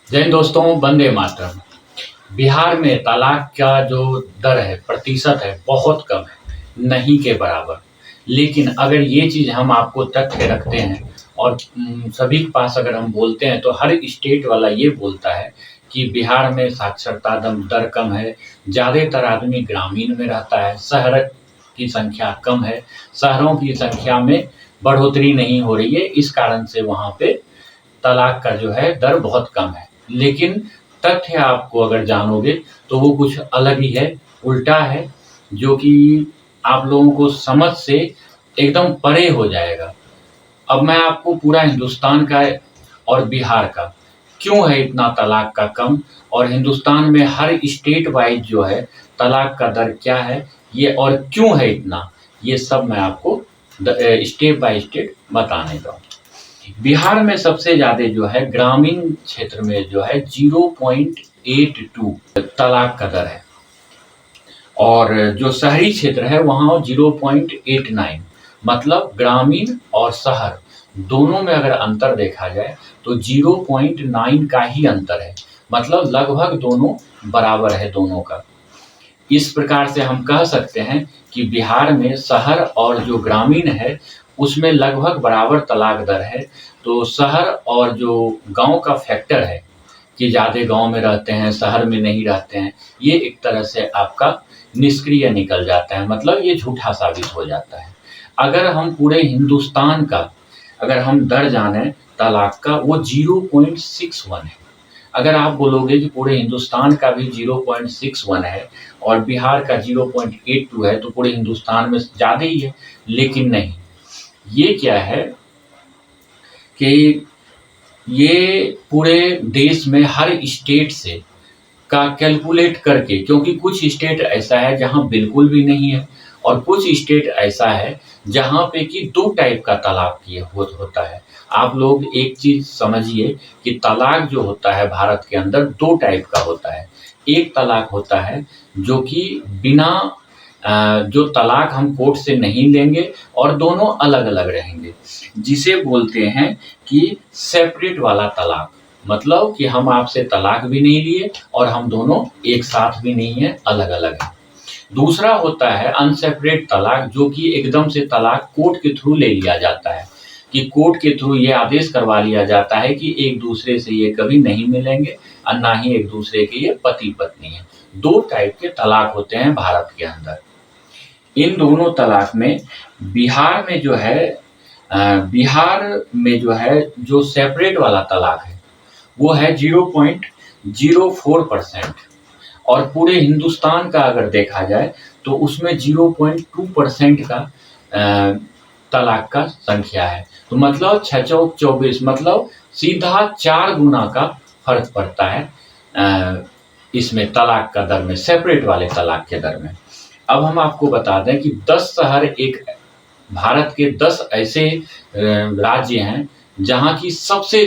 जय हिंद दोस्तों, वंदे मातरम। बिहार में तलाक का जो दर है, प्रतिशत है, बहुत कम है, नहीं के बराबर। लेकिन अगर ये चीज़ हम आपको तथ्य रखते हैं और सभी के पास अगर हम बोलते हैं तो हर स्टेट वाला ये बोलता है कि बिहार में साक्षरता दर कम है, ज़्यादातर आदमी ग्रामीण में रहता है, शहर की संख्या कम है, शहरों की संख्या में बढ़ोतरी नहीं हो रही है, इस कारण से वहाँ पे तलाक का जो है दर बहुत कम है। लेकिन तथ्य आपको अगर जानोगे तो वो कुछ अलग ही है, उल्टा है, जो कि आप लोगों को समझ से एकदम परे हो जाएगा। अब मैं आपको पूरा हिंदुस्तान का और बिहार का क्यों है इतना तलाक का कम और हिंदुस्तान में हर स्टेट वाइज जो है तलाक का दर क्या है ये और क्यों है इतना, ये सब मैं आपको स्टेप बाय स्टेप बताने का। बिहार में सबसे ज़्यादा जो है ग्रामीण क्षेत्र में जो है 0.82 तलाक का दर है और जो शहरी क्षेत्र है वहाँ 0.89। मतलब ग्रामीण और शहर दोनों में अगर अंतर देखा जाए तो 0.9 का ही अंतर है। मतलब लगभग दोनों बराबर है दोनों का। इस प्रकार से हम कह सकते हैं कि बिहार में शहर और जो ग्रामीण है उसमें लगभग बराबर तलाक दर है। तो शहर और जो गांव का फैक्टर है कि ज़्यादा गांव में रहते हैं, शहर में नहीं रहते हैं, ये एक तरह से आपका निष्क्रिय निकल जाता है, मतलब ये झूठा साबित हो जाता है। अगर हम पूरे हिंदुस्तान का अगर हम दर जाने तलाक का, वो 0.61 है। अगर आप बोलोगे कि पूरे हिंदुस्तान का भी 0.61 है और बिहार का 0.82 है तो पूरे हिंदुस्तान में ज़्यादा ही है, लेकिन नहीं। ये क्या है कि ये पूरे देश में हर स्टेट से का कैलकुलेट करके, क्योंकि कुछ स्टेट ऐसा है जहां बिल्कुल भी नहीं है और कुछ स्टेट ऐसा है जहां पे कि दो टाइप का तलाक ये होता है। आप लोग एक चीज समझिए कि तलाक जो होता है भारत के अंदर दो टाइप का होता है। एक तलाक होता है जो कि बिना जो तलाक हम कोर्ट से नहीं लेंगे और दोनों अलग अलग रहेंगे, जिसे बोलते हैं कि सेपरेट वाला तलाक। मतलब कि हम आपसे तलाक भी नहीं लिए और हम दोनों एक साथ भी नहीं है, अलग अलग है। दूसरा होता है अनसेपरेट तलाक, जो कि एकदम से तलाक कोर्ट के थ्रू ले लिया जाता है कि कोर्ट के थ्रू ये आदेश करवा लिया जाता है कि एक दूसरे से ये कभी नहीं मिलेंगे और ना ही एक दूसरे के ये पति पत्नी है। दो टाइप के तलाक होते हैं भारत के अंदर। इन दोनों तलाक में बिहार में जो है बिहार में जो सेपरेट वाला तलाक है वो है 0.04% और पूरे हिंदुस्तान का अगर देखा जाए तो उसमें 0.2% का तलाक का संख्या है। तो मतलब 6 चौक 24, मतलब सीधा 4 गुना का फर्क पड़ता है इसमें तलाक का दर में, सेपरेट वाले तलाक के दर में। अब हम आपको बता दें कि 10 शहर एक भारत के 10 ऐसे राज्य हैं जहां की सबसे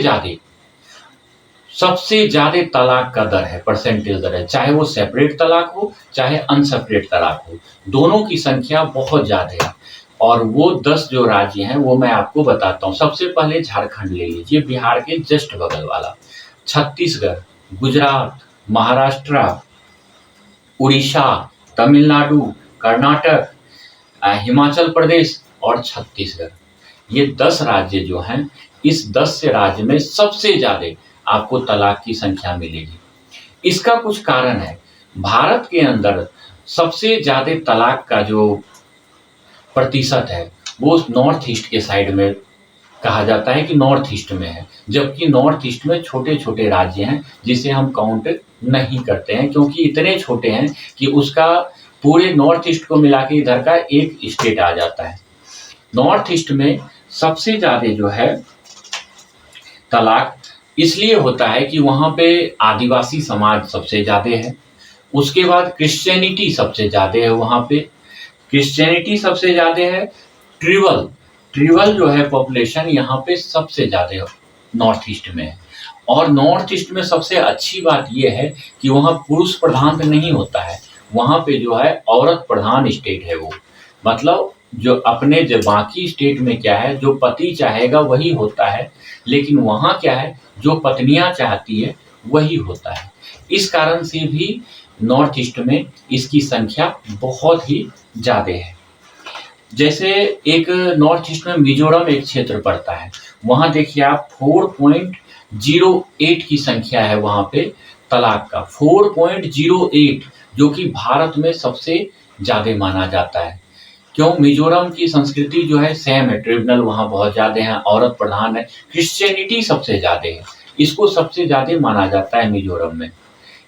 ज्यादा तलाक का दर है, परसेंटेज दर है, चाहे वो सेपरेट तलाक हो चाहे अनसेपरेट तलाक हो, दोनों की संख्या बहुत ज्यादा है। और वो 10 जो राज्य हैं वो मैं आपको बताता हूँ। सबसे पहले झारखंड ले लीजिए, बिहार के जस्ट बगल वाला। छत्तीसगढ़, गुजरात, महाराष्ट्र, उड़ीसा, तमिलनाडु, कर्नाटक, हिमाचल प्रदेश और छत्तीसगढ़। ये 10 राज्य जो हैं, इस 10 से राज्य में सबसे ज्यादा आपको तलाक की संख्या मिलेगी। इसका कुछ कारण है। भारत के अंदर सबसे ज्यादा तलाक का जो प्रतिशत है वो नॉर्थ ईस्ट के साइड में कहा जाता है कि नॉर्थ ईस्ट में है, जबकि नॉर्थ ईस्ट में छोटे छोटे राज्य हैं जिसे हम काउंट नहीं करते हैं, क्योंकि इतने छोटे हैं कि उसका पूरे नॉर्थ ईस्ट को मिला के इधर का एक स्टेट आ जाता है। नॉर्थ ईस्ट में सबसे ज्यादा जो है तलाक इसलिए होता है कि वहां पे आदिवासी समाज सबसे ज्यादा है। उसके बाद क्रिश्चियनिटी सबसे ज्यादा है वहां पे, क्रिश्चियनिटी सबसे ज्यादा है। ट्रिबल ट्रिबल जो है पॉपुलेशन यहाँ पे सबसे ज्यादा नॉर्थ ईस्ट में है। और नॉर्थ ईस्ट में सबसे अच्छी बात यह है कि वहाँ पुरुष प्रधान नहीं होता है, वहाँ पे जो है औरत प्रधान स्टेट है वो। मतलब जो अपने जो बाकी स्टेट में क्या है, जो पति चाहेगा वही होता है, लेकिन वहाँ क्या है, जो पत्नियां चाहती है वही होता है। इस कारण से भी नॉर्थ ईस्ट में इसकी संख्या बहुत ही ज़्यादा है। जैसे एक नॉर्थ ईस्ट में मिजोरम एक क्षेत्र पड़ता है, वहाँ देखिए आप 4.08 की संख्या है वहाँ पे तलाक का, 4.08, जो कि भारत में सबसे ज़्यादा माना जाता है। क्यों? मिजोरम की संस्कृति जो है सेम है, ट्रिब्यूनल वहाँ बहुत ज़्यादा है, औरत प्रधान है, क्रिश्चियनिटी सबसे ज़्यादा है, इसको सबसे ज़्यादा माना जाता है मिजोरम में।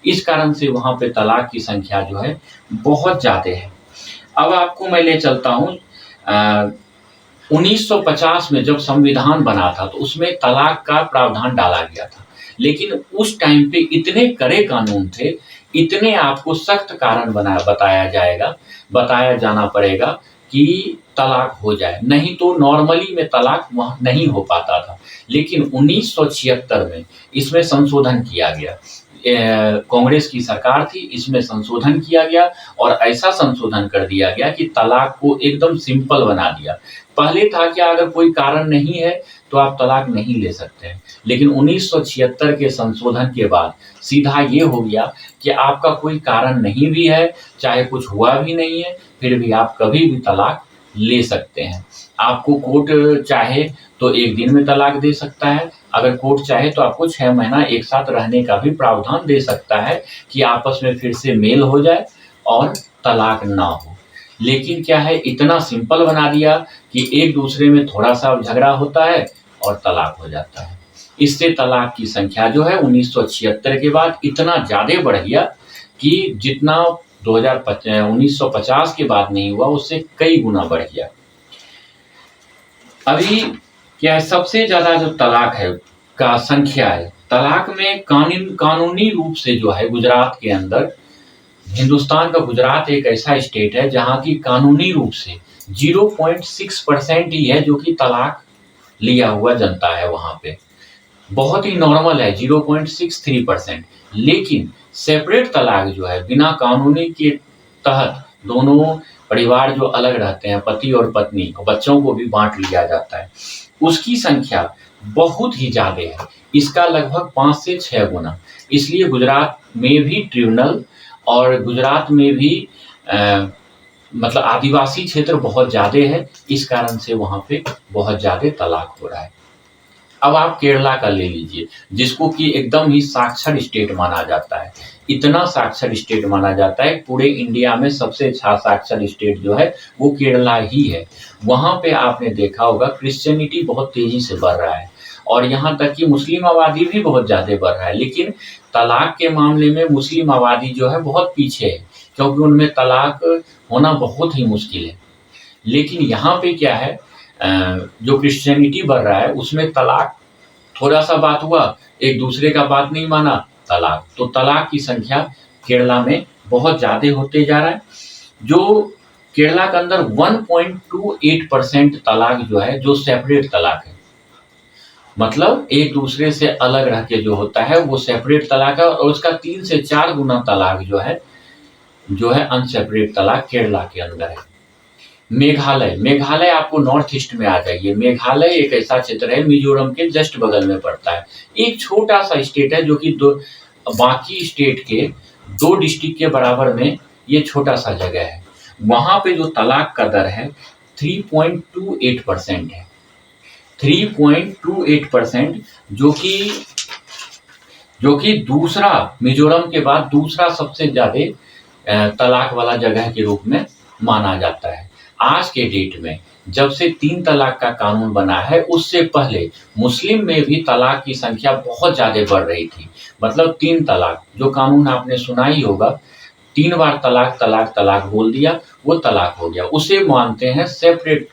इस कारण से वहाँ पे तलाक की संख्या जो है बहुत ज़्यादा है। अब आपको मैं ले चलता हूँ 1950 में जब संविधान बना था तो उसमें तलाक का प्रावधान डाला गया था, लेकिन उस टाइम पे इतने कड़े कानून थे, इतने आपको सख्त कारण बताया जाना पड़ेगा कि तलाक हो जाए, नहीं तो नॉर्मली में तलाक वहाँ नहीं हो पाता था। लेकिन 1976 में इसमें संशोधन किया गया। कांग्रेस की सरकार थी, इसमें संशोधन किया गया और ऐसा संशोधन कर दिया गया कि तलाक को एकदम सिंपल बना दिया। पहले था कि अगर कोई कारण नहीं है तो आप तलाक नहीं ले सकते हैं, लेकिन 1976 के संशोधन के बाद सीधा ये हो गया कि आपका कोई कारण नहीं भी है, चाहे कुछ हुआ भी नहीं है, फिर भी आप कभी भी तलाक ले सकते हैं। आपको कोर्ट चाहे तो 1 दिन में तलाक दे सकता है, अगर कोर्ट चाहे तो आपको 6 महीना एक साथ रहने का भी प्रावधान दे सकता है कि आपस में फिर से मेल हो जाए और तलाक ना हो। लेकिन क्या है, इतना सिंपल बना दिया कि एक दूसरे में थोड़ा-सा झगड़ा होता है और तलाक हो जाता है। इससे तलाक की संख्या जो है 1976 के बाद इतना ज़्यादा बढ़ गया कि जितना 1950 के बाद नहीं हुआ, उससे कई गुना बढ़ गया। अभी क्या है, सबसे ज़्यादा जो तलाक है का संख्या है, तलाक में कानूनी रूप से जो है गुजरात के अंदर, हिंदुस्तान का गुजरात एक ऐसा स्टेट है जहाँ की कानूनी रूप से 0.6% ही है जो कि तलाक लिया हुआ जनता है वहाँ पे। बहुत ही नॉर्मल है 0.63%। लेकिन सेपरेट तलाक जो है बिना कानूनी के तहत दोनों परिवार जो अलग रहते हैं, पति और पत्नी, बच्चों को भी बाँट लिया जाता है, उसकी संख्या बहुत ही ज़्यादा है। इसका लगभग 5 से 6 गुना। इसलिए गुजरात में भी ट्रिब्यूनल और गुजरात में भी मतलब आदिवासी क्षेत्र बहुत ज़्यादा है, इस कारण से वहाँ पे बहुत ज़्यादा तलाक हो रहा है। अब आप केरला का ले लीजिए, जिसको कि एकदम ही साक्षर स्टेट माना जाता है। इतना साक्षर स्टेट माना जाता है, पूरे इंडिया में सबसे साक्षर स्टेट जो है वो केरला ही है। वहाँ पे आपने देखा होगा क्रिश्चियनिटी बहुत तेज़ी से बढ़ रहा है और यहाँ तक कि मुस्लिम आबादी भी बहुत ज़्यादा बढ़ रहा है। लेकिन तलाक के मामले में मुस्लिम आबादी जो है बहुत पीछे है, क्योंकि उनमें तलाक होना बहुत ही मुश्किल है। लेकिन यहाँ पे क्या है, जो क्रिश्चियनिटी बढ़ रहा है उसमें तलाक थोड़ा-सा बात हुआ, एक दूसरे का बात नहीं माना, तलाक। तो तलाक की संख्या केरला में बहुत ज़्यादा होते जा रहा है। जो केरला के अंदर 1.28% तलाक जो है, जो सेपरेट तलाक है। मतलब एक दूसरे से अलग रह के जो होता है वो सेपरेट तलाक है और उसका 3 से 4 गुना तलाक जो है अनसेपरेट तलाक केरला के अंदर है। मेघालय आपको नॉर्थ ईस्ट में आ जाइए। मेघालय एक ऐसा क्षेत्र है, मिजोरम के जस्ट बगल में पड़ता है। एक छोटा-सा स्टेट है जो कि बाकी स्टेट के 2 डिस्ट्रिक्ट के बराबर में ये छोटा-सा जगह है। वहाँ पे जो तलाक का दर है 3.28% है। 3.28% जो कि दूसरा, मिजोरम के बाद दूसरा सबसे ज़्यादा तलाक वाला जगह के रूप में माना जाता है। आज के डेट में जब से 3 तलाक का कानून बना है, उससे पहले मुस्लिम में भी तलाक की संख्या बहुत ज़्यादा बढ़ रही थी। मतलब 3 तलाक, जो कानून आपने सुना ही होगा, 3 बार तलाक, तलाक, तलाक बोल दिया, वो तलाक हो गया। उसे मानते हैं सेपरेट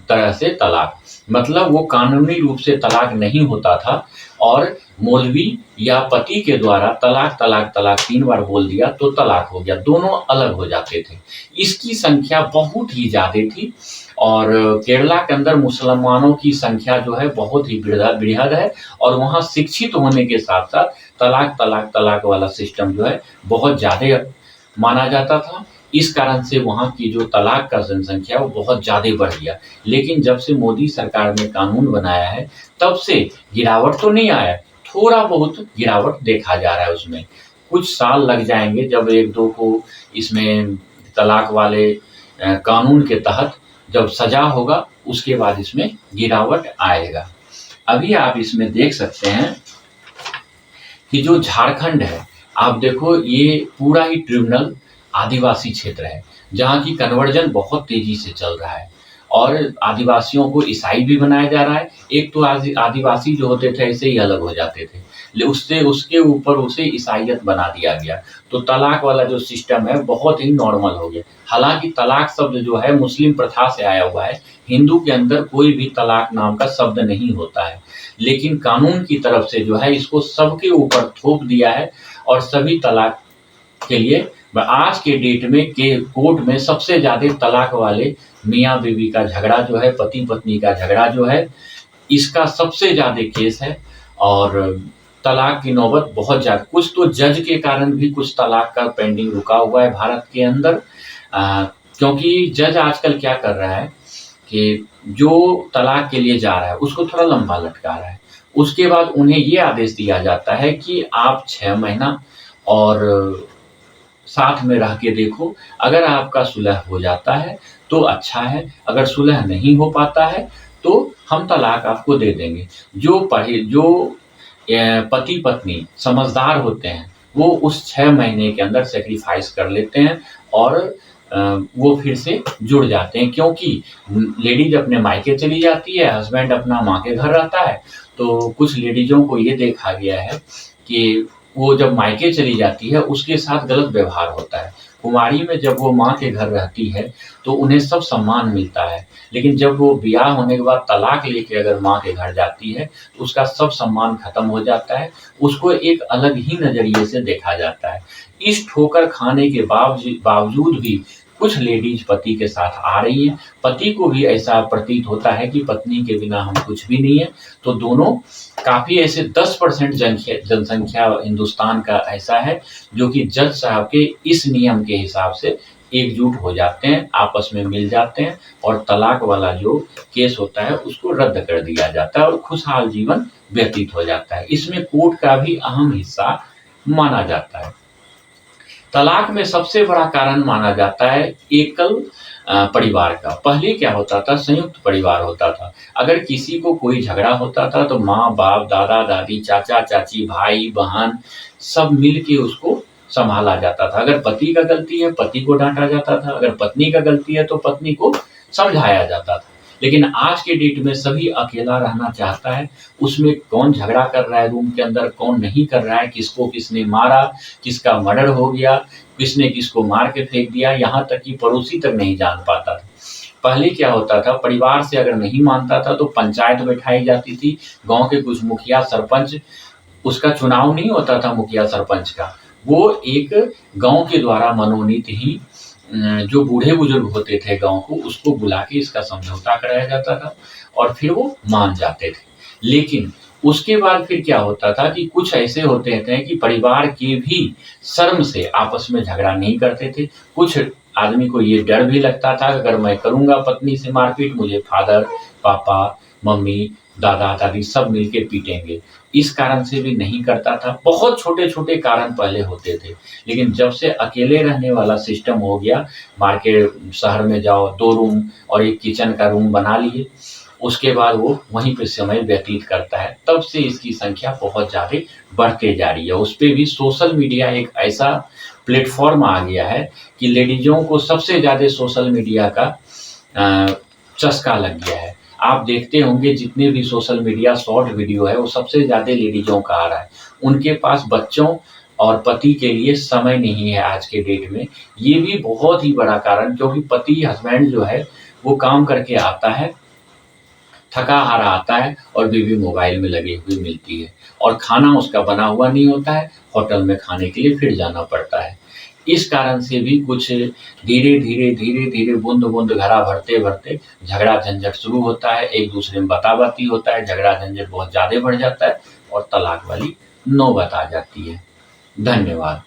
तरह से तलाक। मतलब वो कानूनी रूप से तलाक नहीं होता था और मौलवी या पति के द्वारा तलाक, तलाक, तलाक 3 बार बोल दिया तो तलाक हो गया, दोनों अलग हो जाते थे। इसकी संख्या बहुत ही ज़्यादा थी और केरला के अंदर मुसलमानों की संख्या जो है बहुत ही बृहद है और वहाँ शिक्षित होने के साथ-साथ तलाक, तलाक, तलाक वाला सिस्टम जो है बहुत ज़्यादा माना जाता था। इस कारण से वहाँ की जो तलाक का जनसंख्या वो बहुत ज़्यादा बढ़ गया। लेकिन जब से मोदी सरकार ने कानून बनाया है, तब से गिरावट तो नहीं आया, थोड़ा बहुत गिरावट देखा जा रहा है उसमें। कुछ साल लग जाएँगे जब 1-2 को इसमें तलाक वाले कानून के तहत जब सज़ा होगा, उसके बाद इसमें गिरावट आएगा। अभी आप इसमें देख सकते हैं कि जो झारखंड है, आप देखो ये पूरा ही ट्रिब्यूनल आदिवासी क्षेत्र है, जहाँ की कन्वर्जन बहुत तेज़ी से चल रहा है और आदिवासियों को ईसाई भी बनाया जा रहा है। एक तो आदिवासी जो होते थे ऐसे ही अलग हो जाते थे, उससे उसके ऊपर उसे ईसाइयत बना दिया गया। तो तलाक वाला जो सिस्टम है बहुत ही नॉर्मल हो गया। हालाँकि तलाक शब्द जो है मुस्लिम प्रथा से आया हुआ है, हिंदू के अंदर कोई भी तलाक नाम का शब्द नहीं होता है। लेकिन कानून की तरफ से जो है इसको सबके ऊपर थोप दिया है और सभी तलाक के लिए आज के डेट में के कोर्ट में सबसे ज़्यादा तलाक वाले मियाँ-बीवी का झगड़ा जो है, पति-पत्नी का झगड़ा जो है, इसका सबसे ज़्यादा केस है और तलाक की नौबत बहुत ज़्यादा कुछ तो जज के कारण भी कुछ तलाक का पेंडिंग रुका हुआ है भारत के अंदर। क्योंकि जज आजकल क्या कर रहा है कि जो तलाक के लिए जा रहा है, उसको थोड़ा लंबा लटका रहा है। उसके बाद उन्हें ये आदेश दिया जाता है कि आप 6 महीना और साथ में रह के देखो, अगर आपका सुलह हो जाता है तो अच्छा है, अगर सुलह नहीं हो पाता है तो हम तलाक आपको दे देंगे। जो पति-पत्नी समझदार होते हैं, वो उस 6 महीने के अंदर सैक्रिफ़ाइस कर लेते हैं और वो फिर से जुड़ जाते हैं क्योंकि लेडीज़ अपने मायके चली जाती है, हस्बैंड अपना माँ के घर रहता है। तो कुछ लेडीज़ों को ये देखा गया है कि वो जब मायके चली जाती है, उसके साथ गलत व्यवहार होता है। कुँवारी में जब वो माँ के घर रहती है, तो उन्हें सब सम्मान मिलता है, लेकिन जब वो ब्याह होने के बाद तलाक लेके अगर माँ के घर जाती है, तो उसका सब सम्मान खत्म हो जाता है, उसको एक अलग ही नज़रिए से देखा जाता है। इस ठोकर खाने के बावजूद भी कुछ लेडीज़ पति के साथ आ रही हैं, पति को भी ऐसा प्रतीत होता है कि पत्नी के बिना हम कुछ भी नहीं है, तो दोनों काफ़ी ऐसे 10% जनसंख्या हिंदुस्तान का ऐसा है, जो कि जज साहब के इस नियम के हिसाब से एकजुट हो जाते हैं, आपस में मिल जाते हैं और तलाक वाला जो केस होता है, उसको रद्द कर दिया जाता है और खुशहाल जीवन व्यतीत हो जाता है। इसमें कोर्ट का भी अहम हिस्सा माना जाता है। तलाक में सबसे बड़ा कारण माना जाता है एकल परिवार का। पहले क्या होता था, संयुक्त परिवार होता था। अगर किसी को कोई झगड़ा होता था तो माँ-बाप, दादा-दादी, चाचा-चाची, भाई-बहन सब मिल के उसको सँभाला जाता था। अगर पति का गलती है, पति को डाँटा जाता था, अगर पत्नी का गलती है तो पत्नी को समझाया जाता था। लेकिन आज के डेट में सभी अकेला रहना चाहता है, उसमें कौन झगड़ा कर रहा है रूम के अंदर, कौन नहीं कर रहा है, किसको किसने मारा, किसका मर्डर हो गया, किसने किसको मार के फेंक दिया, यहाँ तक कि पड़ोसी तक नहीं जान पाता था। पहले क्या होता था, परिवार से अगर नहीं मानता था तो पंचायत बैठाई जाती थी, गाँव के कुछ मुखिया, सरपंच, उसका चुनाव नहीं होता था मुखिया सरपंच का, वो एक गाँव के द्वारा मनोनीत ही जो बूढ़े-बुजुर्ग होते थे गाँव को, उसको बुला के इसका समझौता कराया जाता था और फिर वो मान जाते थे। लेकिन उसके बाद फिर क्या होता था कि कुछ ऐसे होते थे कि परिवार के भी शर्म से आपस में झगड़ा नहीं करते थे। कुछ आदमी को ये डर भी लगता था अगर मैं करूँगा पत्नी से मारपीट, मुझे फादर, पापा, मम्मी, दादा-दादी सब मिलके पीटेंगे। इस कारण से भी नहीं करता था। बहुत छोटे-छोटे कारण पहले होते थे, लेकिन जब से अकेले रहने वाला सिस्टम हो गया, मार्केट शहर में जाओ 2 रूम और एक किचन का रूम बना लिए, उसके बाद वो वहीं पे समय व्यतीत करता है। तब से इसकी संख्या बहुत ज़्यादा बढ़ते जा रही है। उसपे भी सोशल मीडिया एक ऐसा प्लेटफ़ॉर्म आ गया है कि लेडीज़ों को सबसे ज़्यादा सोशल मीडिया का चस्का लग गया है। आप देखते होंगे जितने भी सोशल मीडिया शॉर्ट वीडियो है, वो सबसे ज़्यादा लेडीज़ों का आ रहा है। उनके पास बच्चों और पति के लिए समय नहीं है आज के डेट में। ये भी बहुत ही बड़ा कारण, क्योंकि पति हस्बैंड जो है, वो काम करके आता है, थका-हारा आता है और बीवी मोबाइल में लगी हुई मिलती है और खाना उसका बना हुआ नहीं होता है, होटल में खाने के लिए फिर जाना पड़ता है। इस कारण से भी कुछ धीरे-धीरे बूँद-बूँद घड़ा भरते-भरते झगड़ा झंझट शुरू होता है, एक-दूसरे में बता-बती होता है, झगड़ा झंझट बहुत ज़्यादा बढ़ जाता है और तलाक वाली नौबत आ जाती है। धन्यवाद।